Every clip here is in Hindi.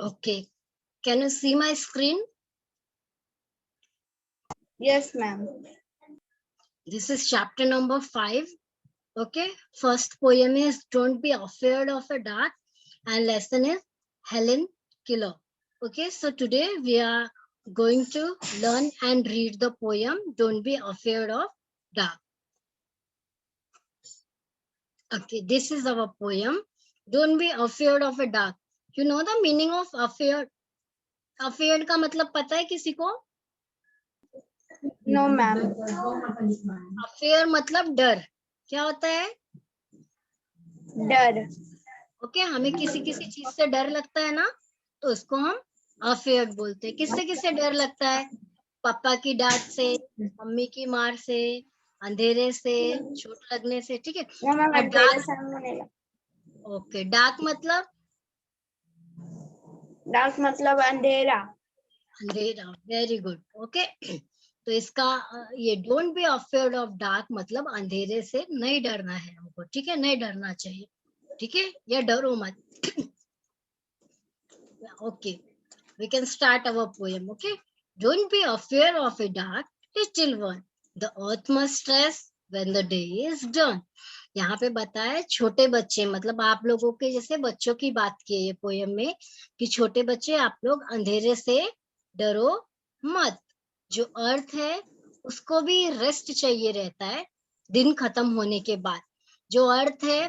Okay. Can you see my screen? Yes, ma'am. This is chapter number 5. Okay. First poem is Don't Be Afraid of a Dark, and lesson is Helen Keller. Okay. So today we are going to learn and read the poem Don't Be Afraid of Dark. Okay. This is our poem. Don't be afraid of a dark. You know the meaning of afraid? Afraid का मतलब पता है किसी को? No, ma'am. अफेयर मतलब डर. क्या होता है? डर. ओके हमें किसी किसी चीज से डर लगता है ना, तो उसको हम अफेयर बोलते हैं. किससे किससे डर लगता है? पापा की डांट से, मम्मी की मार से, अंधेरे से, चोट लगने से. ठीक है. No, ma'am. और डार्क, अंधेरा. ओके डार्क मतलब डार्क मतलब अंधेरा. अंधेरा. Very good. ओके तो इसका ये don't be afraid of dark मतलब अंधेरे से नहीं डरना है हमको. ठीक है, नहीं डरना चाहिए. ठीक है, या डरो मत. Okay, we can start our poem. Okay, don't be afraid of a dark, little one. The earth must rest when the day is done. यहाँ पे बताया छोटे बच्चे मतलब आप लोगों के जैसे बच्चों की बात की है ये पोयम में कि छोटे बच्चे आप लोग अंधेरे से डरो मत. जो अर्थ है उसको भी रेस्ट चाहिए रहता है दिन खत्म होने के बाद. जो अर्थ है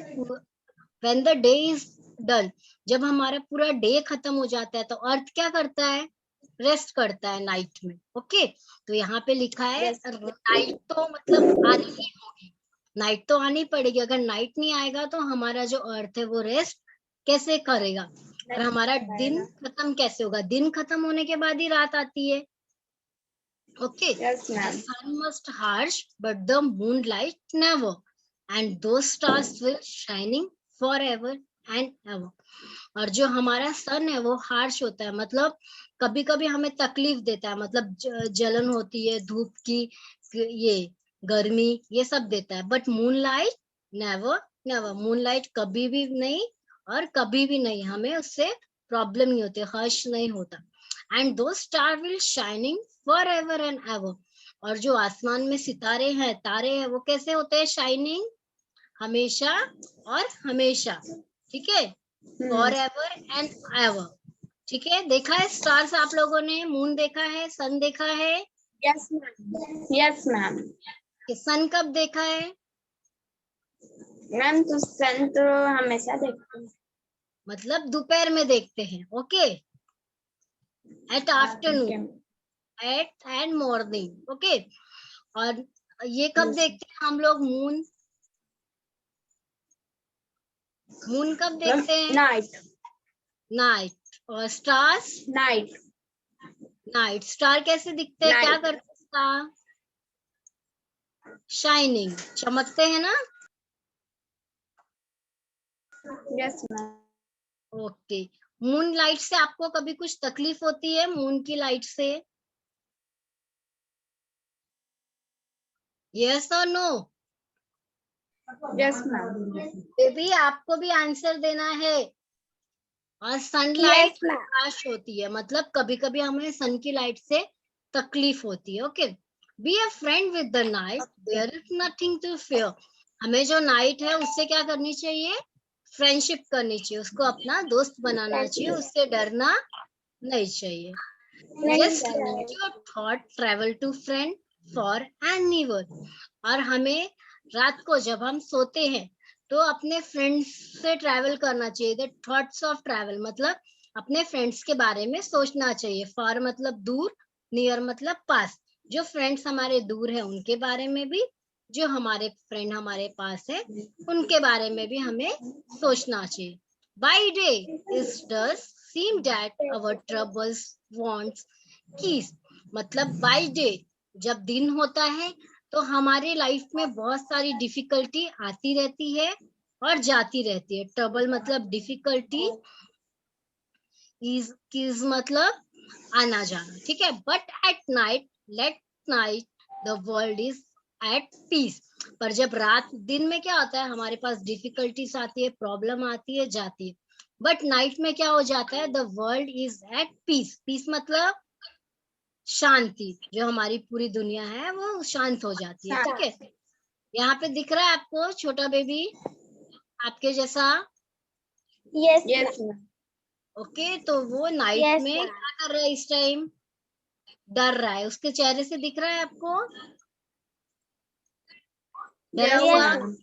when the day is done, जब हमारा पूरा डे खत्म हो जाता है तो अर्थ क्या करता है? रेस्ट करता है नाइट में. ओके तो यहाँ पे लिखा है नाइट तो मतलब आनी ही होगी, नाइट तो आनी पड़ेगी. अगर नाइट नहीं आएगा तो हमारा जो अर्थ है वो रेस्ट कैसे करेगा और हमारा दिन खत्म कैसे होगा? दिन खत्म होने के बाद ही रात आती है. Okay the sun must harsh but the moonlight never, and those stars will shining forever and ever. और जो हमारा सन है वो हार्श होता है मतलब कभी कभी हमें तकलीफ देता है, मतलब जलन होती है धूप की, ये गर्मी ये सब देता है. But moonlight never never, moonlight कभी भी नहीं और कभी भी नहीं, हमें उससे प्रॉब्लम नहीं होती, हर्ष नहीं होता. एंड दो star will shining for ever and ever, और जो आसमान में सितारे हैं तारे हैं वो कैसे होते हैं? शाइनिंग, हमेशा और हमेशा. ठीक है, फॉर एवर एंड एवर. ठीक है, देखा है स्टार्स आप लोगों ने? मून देखा है, सन देखा है? Yes ma'am. Yes ma'am. Sun कब देखा है? मैम तो सन तो हमेशा देखते हैं, मतलब दोपहर में देखते हैं. Okay at afternoon, at and morning. Okay और ये कब देखते हैं हम लोग? मून, मून कब देखते हैं? नाइट. नाइट. और स्टार्स? नाइट. नाइट. स्टार कैसे दिखते हैं? क्या करते हैं स्टार? शाइनिंग, चमकते हैं ना. Yes ma'am. Okay moon light से आपको कभी कुछ तकलीफ होती है? मून की लाइट से? यस और नो? Yes ma'am. बेबी आपको भी आंसर देना है. और सनलाइट प्रकाश होती है मतलब कभी कभी हमें सन की लाइट से तकलीफ होती है. Okay be a friend with the night, there is nothing to fear. हमें जो नाइट है उससे क्या करनी चाहिए? फ्रेंडशिप करनी चाहिए, उसको अपना दोस्त बनाना चाहिए, उससे डरना नहीं चाहिए. Just let your thought travel to friend for anywhere. और हमें रात को जब हम सोते हैं तो अपने फ्रेंड्स से ट्रैवल करना चाहिए. द थॉट्स ऑफ ट्रैवल मतलब अपने फ्रेंड्स के बारे में सोचना चाहिए. फॉर मतलब दूर, नियर मतलब पास. जो फ्रेंड्स हमारे दूर है उनके बारे में भी, जो हमारे फ्रेंड हमारे पास है उनके बारे में भी हमें सोचना चाहिए. By day it does seem that our troubles wants keys. मतलब by day जब दिन होता है तो हमारे लाइफ में बहुत सारी डिफिकल्टी आती रहती है और जाती रहती है. ट्रबल मतलब डिफिकल्टी, कीज मतलब आना जाना. ठीक है, but at night late night the world is at peace. पर जब रात दिन में क्या होता है? हमारे पास डिफिकल्टीज आती है, प्रॉब्लम आती है, जाती है. बट नाइट में क्या हो जाता है, the world is at peace. Peace मतलब शांति, जो हमारी पूरी दुनिया है वो शांत हो जाती है। ठीक है, यहाँ पे दिख रहा है आपको छोटा बेबी आपके जैसा? Yes yes ma'am. ओके, तो वो नाइट Yes, में ma'am. क्या कर रहा है इस टाइम? डर रहा है। उसके चेहरे से दिख रहा है आपको डरा Yes, हुआ? ma'am.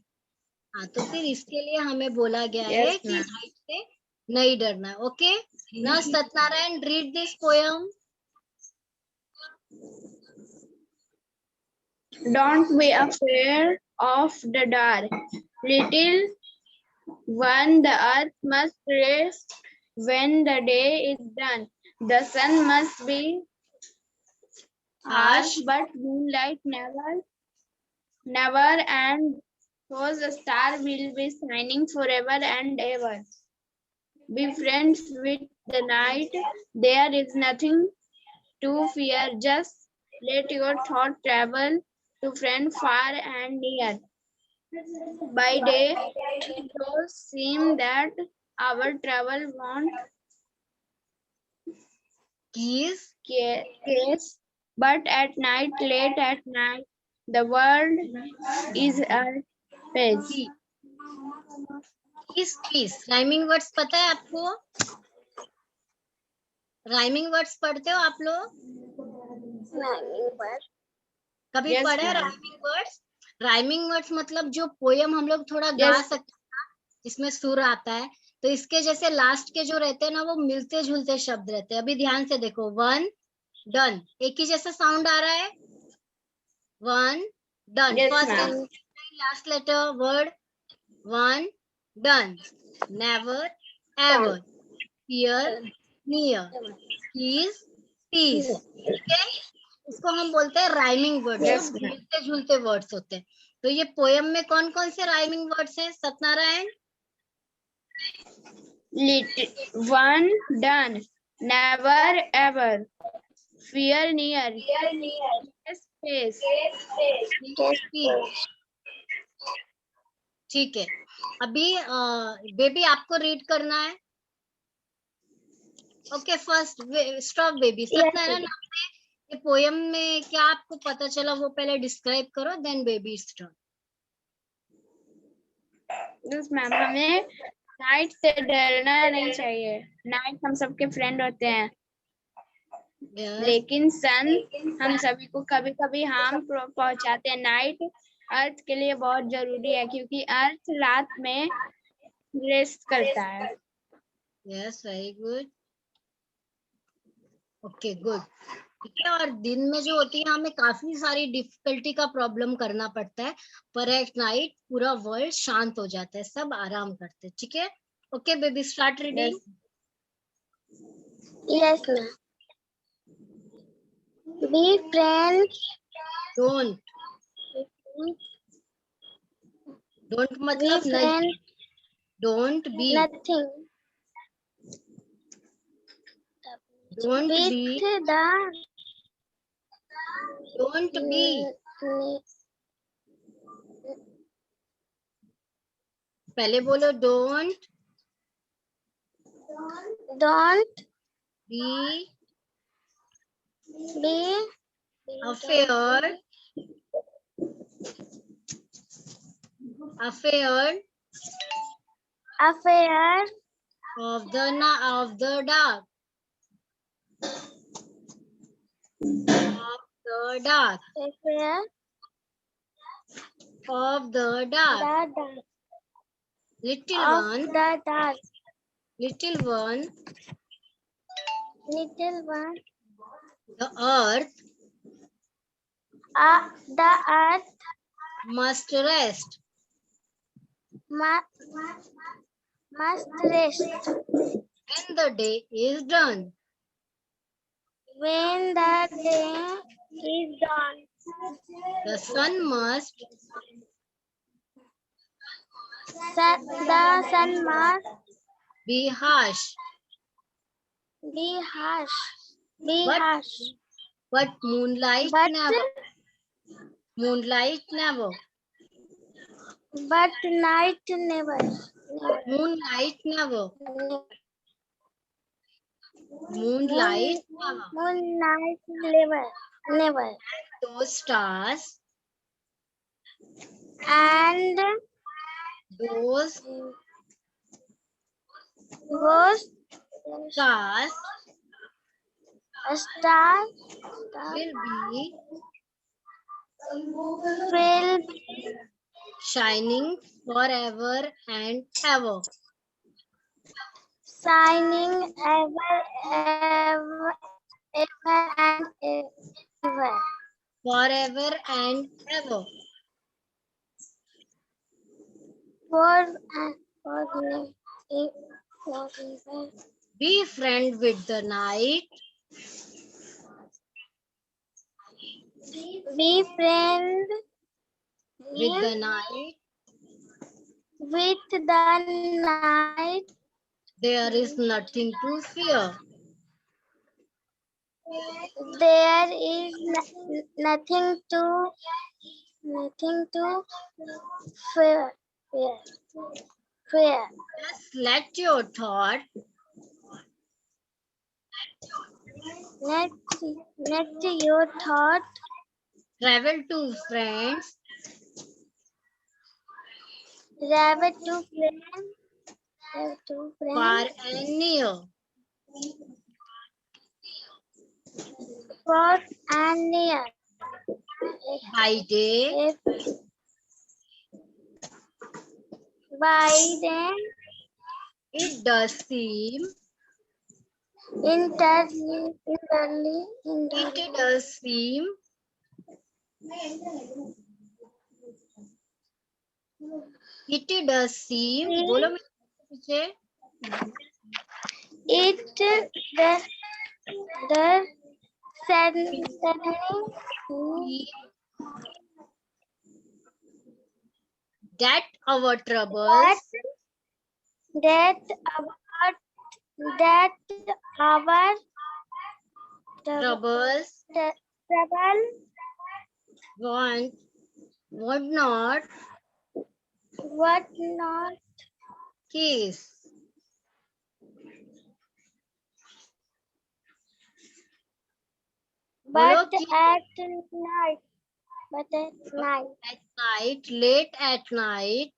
हाँ, तो फिर इसके लिए हमें बोला गया है Yes, कि ma'am. नाइट से नहीं डरना। Okay, now Satyanarayan read this poem. Don't be afraid of the dark, little one. The earth must rest when the day is done. The sun must be harsh, but moonlight never, and those stars will be shining forever and ever. Be friends with the night. There is nothing to fear. Just let your thought travel to friend far and near. By day, it does seem that our travel won't Keys, case, but at night, late at night, the world is at peace. Peace peace rhyming words पता है आपको? राइमिंग वर्ड्स पढ़ते हो आप लोग? कभी Yes, पढ़े ma'am. Rhyming words? Rhyming words मतलब जो पोयम हम लोग थोड़ा गा Yes. सकते हैं, जिसमें सुर आता है, तो इसके जैसे लास्ट के जो रहते हैं ना, वो मिलते जुलते शब्द रहते हैं। अभी ध्यान से देखो, वन डन, एक ही जैसा साउंड आ रहा है। One done, Yes, first ma'am. And last letter word one done. Never ever, here near, keys peace. ठीक है, इसको हम बोलते हैं राइमिंग वर्ड, जो Yes, ma'am. मिलते जुलते वर्ड्स होते हैं। तो ये पोयम में कौन कौन से राइमिंग वर्ड्स हैं Satyanarayan? Little one done, never ever, fear near, space. ठीक है, अभी बेबी आपको रीड करना है। Okay, first stop baby. Satyanarayan, आपने ये पोयम में क्या आपको पता चला वो पहले डिस्क्राइब करो, then baby start. Yes, ma'am, हमें नाइट से डरना नहीं चाहिए। नाइट हम सबके फ्रेंड होते हैं, लेकिन सन हम सभी को कभी कभी हार्म पहुंचाते हैं। नाइट अर्थ के लिए बहुत जरूरी है, क्योंकि अर्थ रात में रेस्ट करता है। Yes, very good. Okay, good. ठीक है, और दिन में जो होती है हमें काफी सारी डिफिकल्टी का प्रॉब्लम करना पड़ता है, पर एट नाइट पूरा वर्ल्ड शांत हो जाता है, सब आराम करते हैं। ठीक है, okay baby, start reading. Yes ma'am. Be friends, don't, don't मतलब नहीं, don't be, nothing don't be, with the don't be, पहले बोलो don't don't be be afraid, afraid affair of the dark, of the dark, affair of the dark. the dark Little of one, the dark. little one, Little one, the earth the earth must rest must rest when the day is done. when the day is done. The sun must The sun must be harsh, be harsh. Be But- harsh. but moonlight But never. Moonlight never. but night never. Moonlight never. Moonlight never. Moonlight never. Never. Those stars. And Those those stars stars will be will shining forever and ever. shining ever and ever. Forever and ever. Forever. Be friend with the night. Be friend With the night. with the night. There is nothing to fear. There is nothing to fear. Just let your thought Let your thought travel to friends. travel to Far friends and near. far and near. By day. By then, It does seem. it does seem बोलो मेरे पीछे. it the suddenly That our troubles that our trouble would not kiss. but बोलो कि at night. at night, late at night,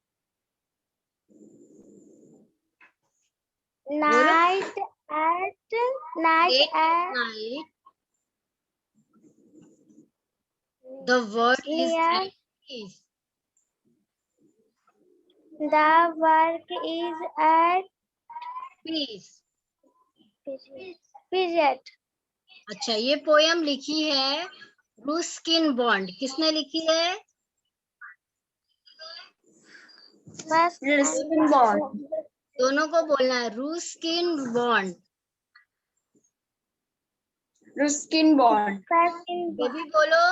Night late at at night, the world is near at peace. the work is at Peace. period. अच्छा, ये पोयम लिखी है रुस्किन बॉन्ड. किसने लिखी है? Ruskin Bond. दोनों को बोलना है रुस्किन बॉन्ड. Ruskin Bond. बेबी बोलो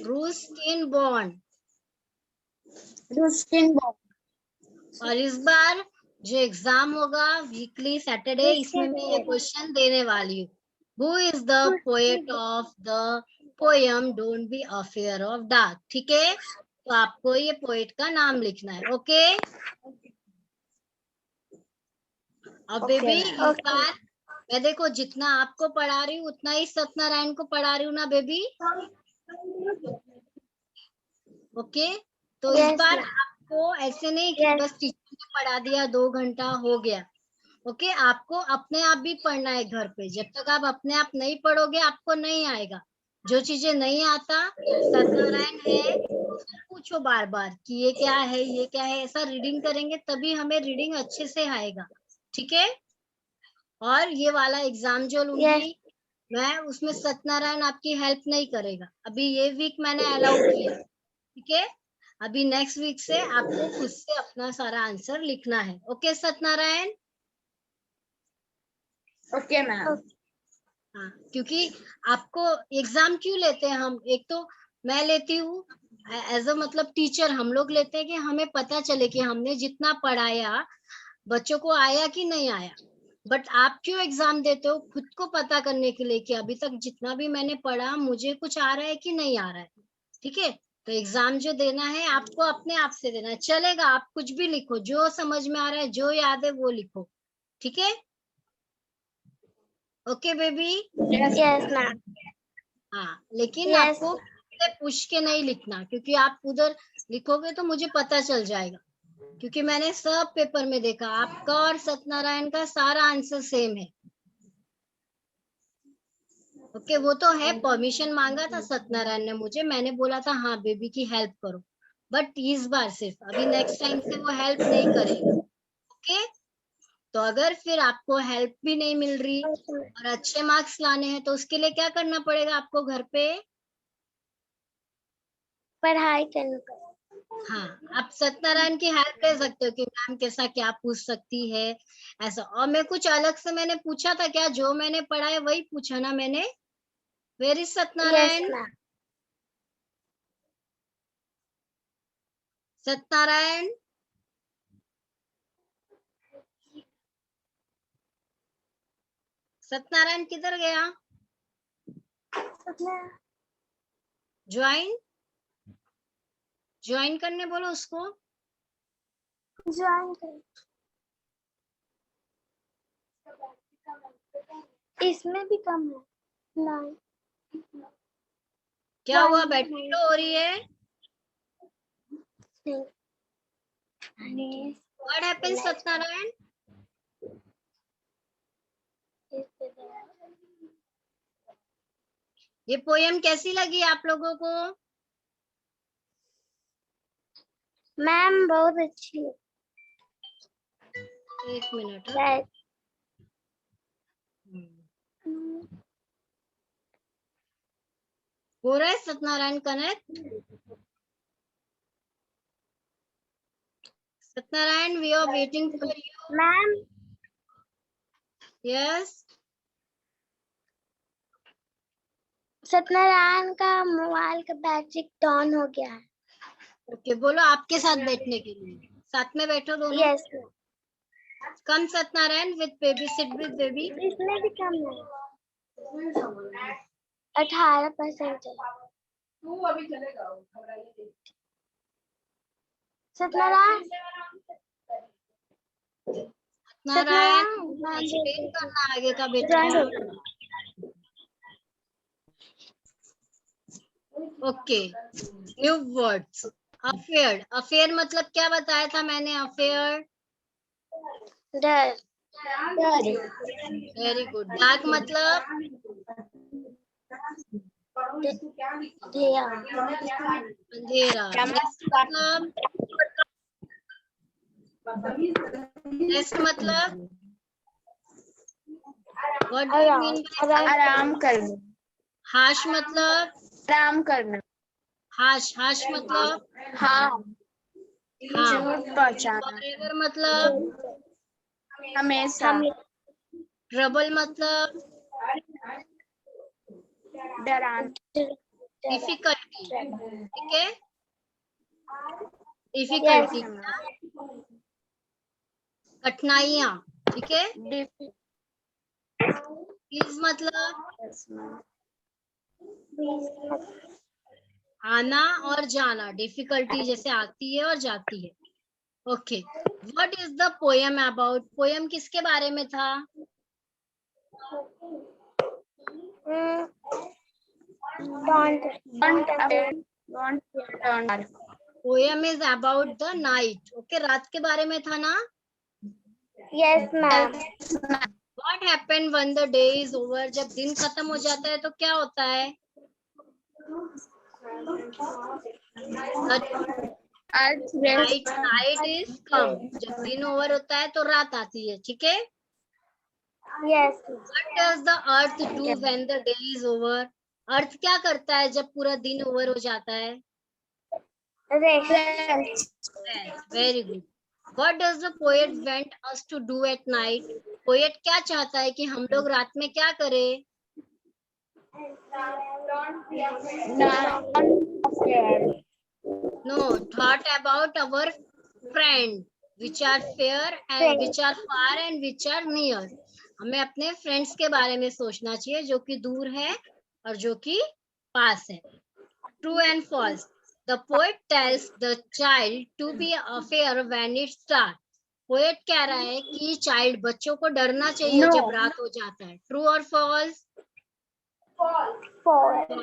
रुस्किन बॉन्ड. Ruskin Bond. और इस बार जो एग्जाम होगा वीकली सैटरडे, इसमें मैं ये क्वेश्चन देने वाली हूँ. Who is the poet of the poem don't be affair of dark. ठीक है, तो आपको ये पोएट का नाम लिखना है. ओके. अब बेबी इस बार मैं देखो जितना आपको पढ़ा रही हूँ उतना ही सत्यनारायण को पढ़ा रही हूँ ना बेबी. ओके, तो इस बार आपको ऐसे नहीं कि बस टीचर ने पढ़ा दिया 2 घंटा हो गया. ओके, आपको अपने आप भी पढ़ना है घर पे. जब तक आप अपने आप नहीं पढ़ोगे आपको नहीं आएगा. जो चीजें नहीं आता, सत्यनारायण है पूछो बार बार कि ये क्या है, ये क्या है. ऐसा रीडिंग करेंगे तभी हमें रीडिंग अच्छे से आएगा. ठीक है. और ये वाला एग्जाम जो लूंगी मैं, उसमें सत्यनारायण आपकी हेल्प नहीं करेगा. अभी ये वीक मैंने अलाउ किया. ठीक है, अभी नेक्स्ट वीक से आपको खुद से अपना सारा आंसर लिखना है. ओके सत्यनारायण. Okay, ma'am. हाँ, क्योंकि आपको एग्जाम क्यों लेते हैं हम? एक तो मैं लेती हूँ एज अ मतलब टीचर, हम लोग लेते हैं कि हमें पता चले कि हमने जितना पढ़ाया बच्चों को आया कि नहीं आया. बट आप क्यों एग्जाम देते हो? खुद को पता करने के लिए कि अभी तक जितना भी मैंने पढ़ा मुझे कुछ आ रहा है कि नहीं आ रहा है. ठीक है, तो एग्जाम जो देना है आपको अपने आप से देना है। चलेगा, आप कुछ भी लिखो, जो समझ में आ रहा है, जो याद है वो लिखो, ठीक है? Okay baby? Yes, ma'am. हाँ, लेकिन Yes. आपको पूछ के नहीं लिखना, क्योंकि आप उधर लिखोगे तो मुझे पता चल जाएगा, क्योंकि मैंने सब पेपर में देखा आपका और सत्यनारायण का सारा आंसर सेम है। ओके, वो तो है, परमिशन मांगा था सत्यनारायण ने मुझे, मैंने बोला था हाँ बेबी की हेल्प करो, बट इस बार सिर्फ, अभी नेक्स्ट टाइम से वो हेल्प नहीं करेगा। ओके, तो अगर फिर आपको हेल्प भी नहीं मिल रही और अच्छे मार्क्स लाने हैं तो उसके लिए क्या करना पड़ेगा आपको घर पे? पढ़ाई करने को। हाँ, आप सत्यनारायण की हेल्प ले सकते हो कि मैम कैसा क्या पूछ सकती है, ऐसा। और मैं कुछ अलग से मैंने पूछा था क्या? जो मैंने पढ़ा है वही पूछा ना मैंने? Where is Yes, Satyanarayan? ma'am. Satyanarayan, Satyanarayan किधर गया? ज्वाइन, ज्वाइन करने बोलो उसको। ज्वाइन कर। इसमें भी कम है। नहीं। क्या हुआ, बैटरी लो हो रही है? नहीं। What happened Satyanarayan? ये पोयम कैसी लगी आप लोगों को? मैम बहुत अच्छी है। एक मिनट। Right. हो रहा है Satyanarayan connect? Satyanarayan, we are waiting for you. Ma'am yes, Satyanarayan का मोबाइल का बैटरी डाउन हो गया है। ओके, बोलो आपके साथ बैठने के लिए, साथ में बैठो दोनों। Yes. Come Satyanarayan with baby, sit with baby. इसमें भी कम है। 18% है। सत्यनारायण सत्यनारायण, मैम एक्सप्लेन करना आगे का बेटा। Okay, new words. Affair, affair मतलब क्या बताया था मैंने? अफेयर, डर। Very good. डार्क मतलब? अंधेरा। मतलब? रेस्ट मतलब? What do you mean by? आराम करना। हाश मतलब? आराम करना। हाश, हाश मतलब? हाँ। हाँ। चोट पहुंचाना। फॉरएवर मतलब? हमेशा। ट्रबल मतलब? डराना। डिफिकल्टी, ठीक है? Yes. डिफिकल्टी, कठिनाइयाँ, ठीक है? प्लीज मतलब? आना और जाना, डिफिकल्टी जैसे आती है और जाती है। Okay, what is the poem about? Poem किसके बारे में था? Poem is about the night. Okay, रात के बारे में था ना? Yes, ma'am. What happened when the day is over? जब दिन खत्म हो जाता है तो क्या होता है? Night is come. जब दिन ओवर होता है तो रात आती है, ठीक है? Yes. What does the earth do when the day is over? अर्थ क्या करता है जब पूरा दिन ओवर हो जाता है? Rest. Very good. What does the poet want us to do at night? Poet क्या चाहता है कि हम लोग रात में क्या करें? No, thought about our friend which are fair and which are far and which are near. हमें अपने फ्रेंड्स के बारे में सोचना चाहिए जो कि दूर है और जो कि पास है। True and false. The poet tells the child to be aware when it's dark. Poet कह रहा है कि चाइल्ड बच्चों को डरना चाहिए No. जब रात हो जाता है. ट्रू और false? False. The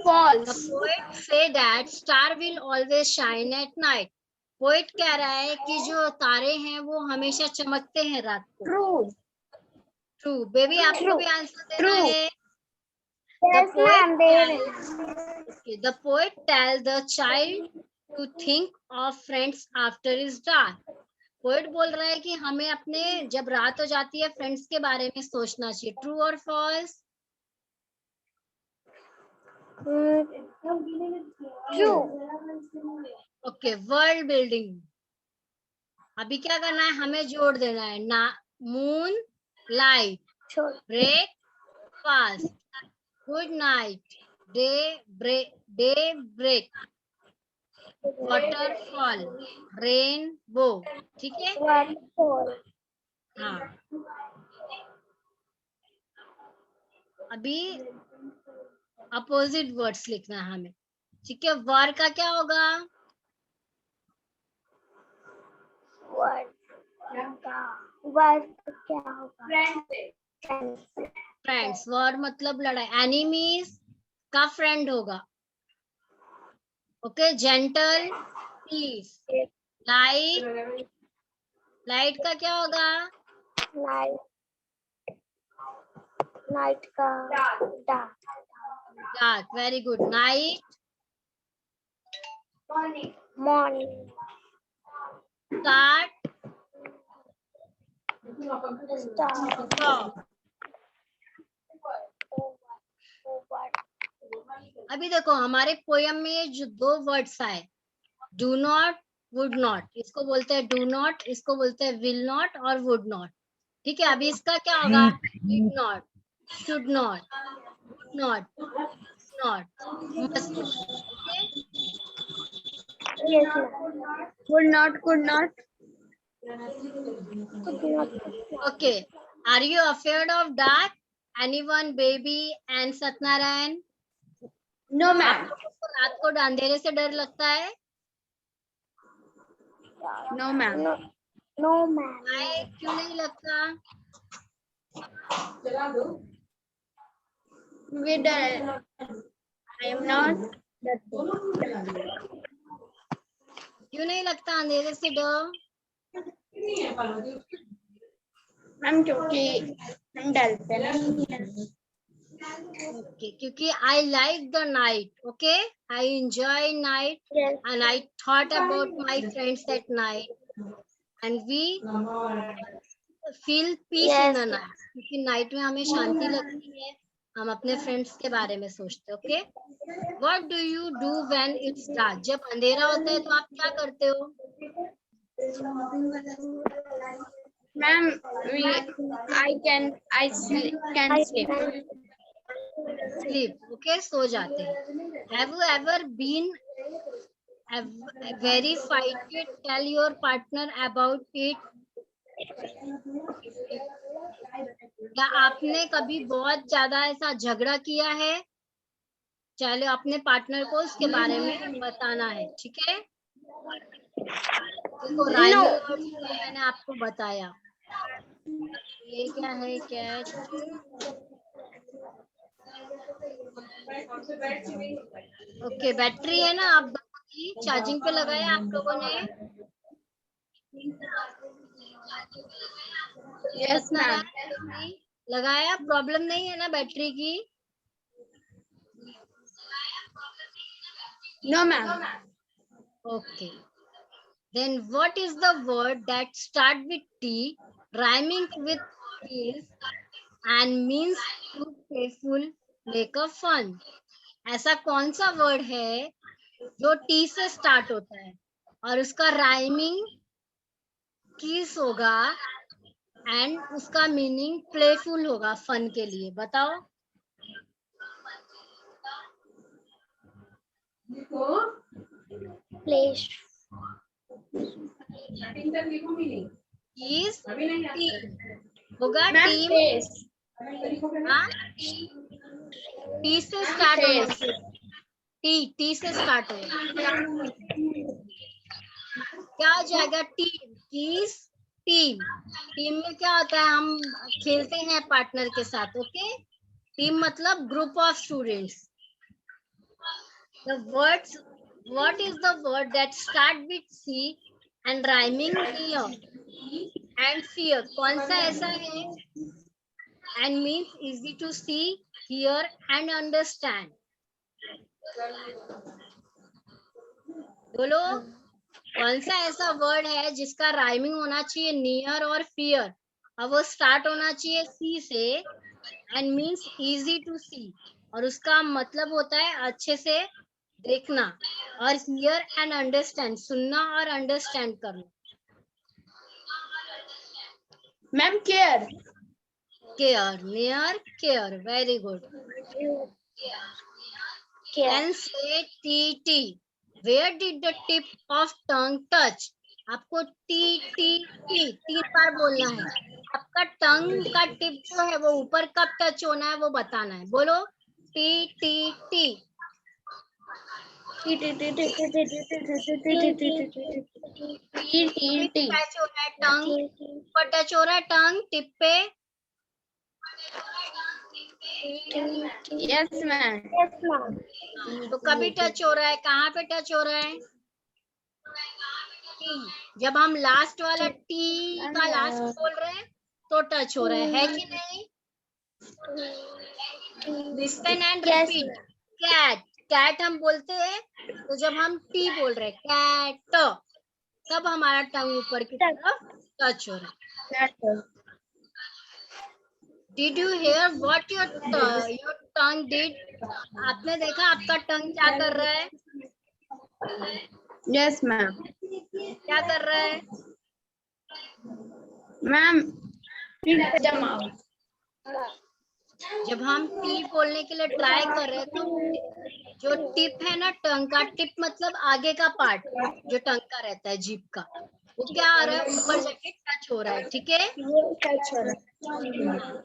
False. poet say that star will always shine at night. Poet कह रहा है कि जो तारे हैं वो हमेशा चमकते हैं रात को. True. ट्रू. बेबी आपको True. भी आंसर देना True. है. Yes, ma'am. The poet tells the child to think of friends after it's dark. Poet बोल रहा है कि हमें अपने जब रात हो जाती है फ्रेंड्स के बारे में सोचना चाहिए. ट्रू और false? True. Okay. World building. अभी क्या करना है, हमें जोड़ देना है. ना moonlight, True. Breakfast, good night, daybreak, waterfall, rainbow. ठीक है. Waterfall. हाँ. अभी अपोजिट वर्ड्स लिखना है हमें. ठीक है. वर का क्या होगा? Word. Word क्या होगा? Friends. फ्रेंड्स. वर मतलब लड़ाई. एनिमीज का फ्रेंड होगा. ओके. Gentle, piece. लाइट का क्या होगा? Night का dark. Dark. Very good. Night. Morning. Start. Star. अभी देखो हमारे पोयम में जो दो वर्ड्स आए, डू नॉट, वुड नॉट. इसको बोलते हैं डू नॉट, इसको बोलते हैं विल नॉट और वुड नॉट. ठीक है. अभी इसका क्या होगा? Did not, should not, would not, must not. Yes, ma'am. Would not. Could not. Could not. Okay. Are you afraid of dark? Anyone? Baby and Satyanarayan. No, ma'am. आपको रात को अंधेरे से डर लगता है? No, ma'am. No, ma'am. क्यों नहीं लगता? With I am not. क्यों नहीं लगता अंधेरे से डर? मैम क्योंकि हम डरते नहीं हैं. Okay, क्योंकि I like the night. Okay, I enjoy night Yes. and I thought about my friends at night and we feel peace in the Yes. night. क्योंकि नाइट में हमें शांति लगती है, हम अपने फ्रेंड्स के बारे में सोचते हैं. Okay. What do you do when it's dark? जब अंधेरा होता है तो आप क्या करते हो? Ma'am I can sleep. Sleep. Okay, सो जाते हैं. Have you ever been very fighted? Tell your partner about it. क्या आपने कभी बहुत ज्यादा ऐसा झगड़ा किया है? चलो अपने पार्टनर को उसके बारे में बताना है. ठीक है. देखो राइमिंग वर्ड्स मैंने आपको बताया. ये क्या है? कैच. ओके. बैटरी है ना आप दोनों की चार्जिंग पे लगाया आप लोगों ने? Yes, ma'am. लगाया. प्रॉब्लम नहीं है ना बैटरी की? No, ma'am. Okay. Then what is the word that start with T, rhyming with is and means to playful, make a fun? ऐसा कौन सा वर्ड है जो टी से स्टार्ट होता है और उसका राइमिंग किस होगा एंड उसका मीनिंग प्लेफुल होगा, फन के लिए? बताओ. Place. इज टीम होगा. Ma'am, team. face. टी से स्टार्ट होना चाहिए. टी से स्टार्ट होगा। क्या हो जाएगा? Team, keys, team. टीम में क्या होता है? हम खेलते हैं पार्टनर के साथ। ओके, टीम मतलब group of students. The words, what is the word that start with C and rhyming near and fear? कौन सा ऐसा है? And means easy to see, hear and understand. बोलो, कौन सा ऐसा वर्ड है जिसका राइमिंग होना चाहिए नियर और फियर, और वो स्टार्ट होना चाहिए सी से, एंड मीन्स इजी टू सी, और उसका मतलब होता है अच्छे से देखना, और हियर एंड अंडरस्टैंड, सुनना और अंडरस्टैंड करना। Ma'am care, care, near, care, very good. Then say T. Where did the tip of tongue touch? आपको टी 3 बार बोलना है। आपका टंग का टिप जो है वो ऊपर कब टच होना है वो बताना है। बोलो, टी। टच हो रहा है टंग, ऊपर टच हो रहा है टंग टिप पे। यस मैम, तो कभी टच हो रहा है, कहाँ पे टच हो रहा है? टी। जब हम लास्ट वाला टी का लास्ट बोल रहे हैं तो टच हो रहा है कि नहीं? Listen and repeat. Cat, cat हम बोलते हैं तो जब हम टी बोल रहे हैं कैट, तब हमारा टंग ऊपर की तरफ टच हो रहा है। Did you hear what your tongue did? आपने देखा आपका टंग क्या कर रहा है? यस मैम, क्या कर रहा है? मैम जमाओ। जब हम टी बोलने के लिए ट्राई कर रहे हैं तो जो टिप है ना, टंग का टिप मतलब आगे का पार्ट जो टंग का रहता है, जीभ का, वो क्या आ रहा है? ऊपर जाके टच हो रहा है। ठीक है,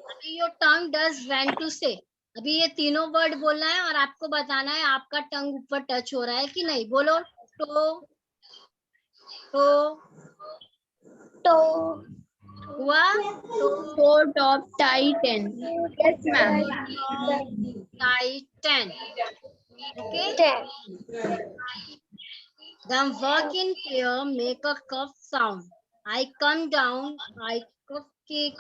अभी your tongue does went to say, अभी ये तीनों वर्ड बोलना है और आपको बताना है आपका टंग ऊपर टच हो रहा है कि नहीं। बोलो, तो हुआ, तो top Titan. Yes ma'am, Titan. Okay, then work in pair, make a cuff sound. I come down, I cuff के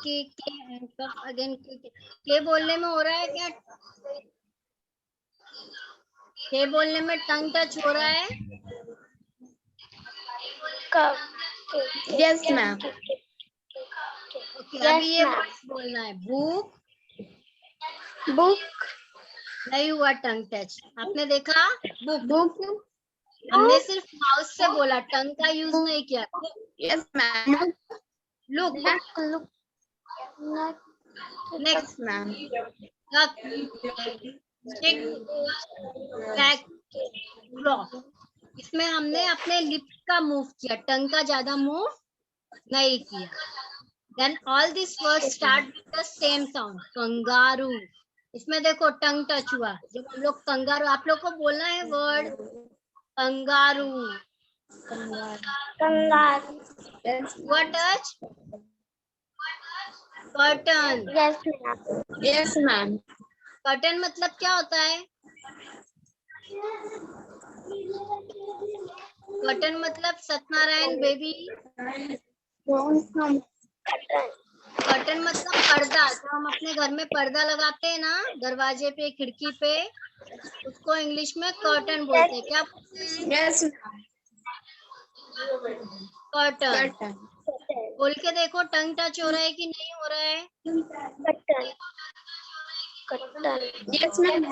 and cuff again के बोलने में हो रहा है क्या? के बोलने में टंग टच हो रहा है? यस मैम, ओके, अभी ये वर्ड बोलना है। बुक, नहीं हुआ टंग टच। आपने देखा? बुक, हमने सिर्फ माउथ से बोला, टंग का यूज नहीं किया। Yes ma'am, look, next ma'am, इसमें हमने अपने लिप्स का मूव किया, टंग का ज्यादा मूव नहीं किया। Then all these words start with the same sound. Kangaroo, इसमें देखो टंग टच हुआ। जब हम लोग कंगारू, आप लोग को बोलना है वर्ड कंगारू। हुआ touch? Curtain, yes ma'am, curtain मतलब क्या होता है? कर्टन मतलब सत्यनारायण बेबी, कर्टन मतलब पर्दा। जब हम अपने घर में पर्दा लगाते हैं ना, दरवाजे पे, खिड़की पे, उसको इंग्लिश में कर्टन बोलते हैं। क्या बोलते हैं? Yes curtain. बोल के देखो, टंग टच हो रहा है कि नहीं हो रहा है? यस मैम,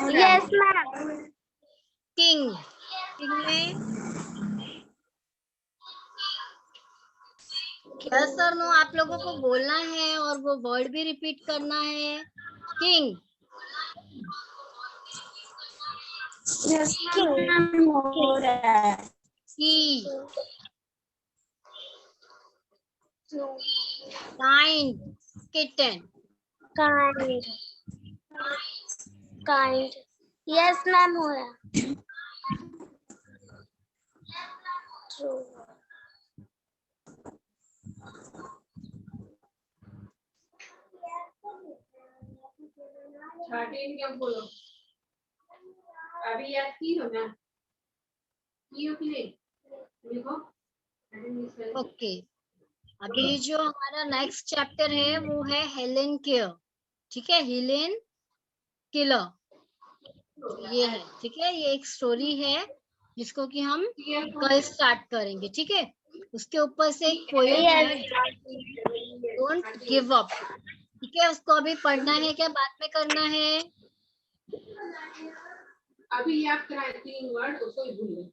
किंग, किंग में यस और नो आप लोगों को बोलना है और वो वर्ड भी रिपीट करना है। किंग, हो रहा है। की, kind, kitten, kind, yes ma'am हो रहा है। True. बोलो अभी याद की हो ना की हो कि नहीं देखो ओके अभी जो हमारा नेक्स्ट चैप्टर है वो है हेलेन केयर। ठीक है, हेलेन किलर ये है। ठीक है, ये एक स्टोरी है जिसको कि हम कल स्टार्ट करेंगे। ठीक है, उसके ऊपर से एक पोएम है डोंट गिव अप। ठीक है, उसको अभी पढ़ना है क्या बाद में करना है? अभी याद कराए 3 वर्ड उसको ही भूल गए।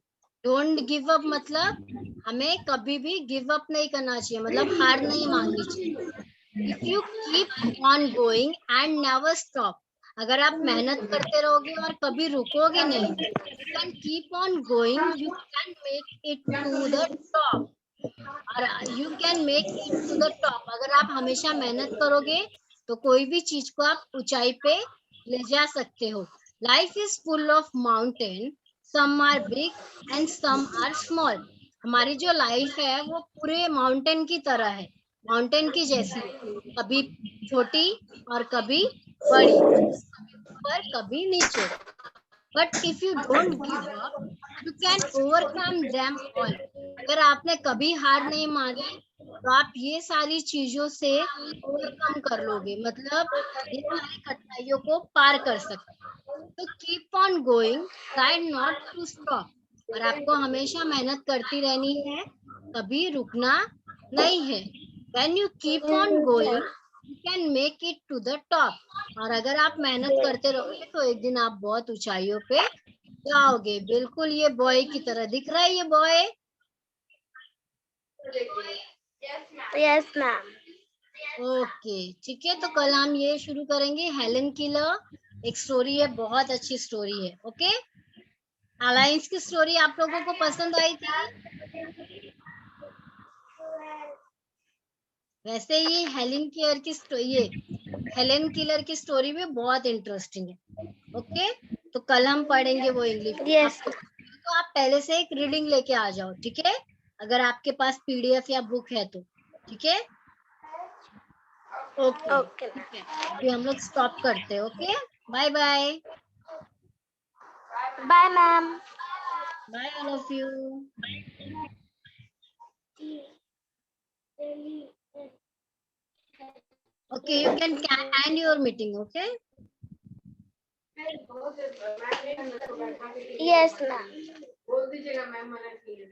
डोंट गिव अप मतलब हमें कभी भी गिव अप नहीं करना चाहिए, मतलब हार नहीं माननी चाहिए। If you keep on going and never stop, अगर आप मेहनत करते रहोगे और कभी रुकोगे नहीं, you can keep on going, you can make it to the top. और you can make it to the top, अगर आप हमेशा मेहनत करोगे तो कोई भी चीज को आप ऊंचाई पे ले जा सकते हो। Life is full of mountain, some are big and some are small. हमारी जो लाइफ है वो पूरे माउंटेन की तरह है, माउंटेन की जैसी है, कभी छोटी और कभी बड़ी, कभी ऊपर कभी नीचे। But if you don't give up you can overcome them all. अगर आपने कभी हार नहीं मानी तो आप ये सारी चीजों से ओवरकम कर लोगे, मतलब ये सारी कठिनाइयों को पार कर सकते। तो keep on going, try not to stop. और आपको हमेशा मेहनत करती रहनी है, कभी रुकना नहीं है। When you keep on going you can make it to the top. और अगर आप मेहनत करते रहोगे तो एक दिन आप बहुत ऊंचाइयों पे जाओगे। बिल्कुल ये बॉय की तरह दिख रहा है, ये बॉय। Yes, ma'am. ओके ठीक है, तो कल हम ये शुरू करेंगे हेलेन किलर। एक स्टोरी है, बहुत अच्छी स्टोरी है। ओके, अलायंस की स्टोरी आप लोगों को पसंद आई थी? वैसे ये हेलेन किलर की स्टोरी भी बहुत इंटरेस्टिंग है। ओके, तो कल हम पढ़ेंगे वो इंग्लिश में। Yes. आपको तो आप पहले से एक रीडिंग लेके आ जाओ, ठीक है, अगर आपके पास पीडीएफ या बुक है तो। ठीक है, ओके Okay. ठीक है, अभी हम लोग स्टॉप करते हैं। Okay, bye bye. Bye, ma'am. Bye all of you. Okay, you can end your meeting. Okay. Yes, ma'am. बोल दीजिएगा मैम मना किए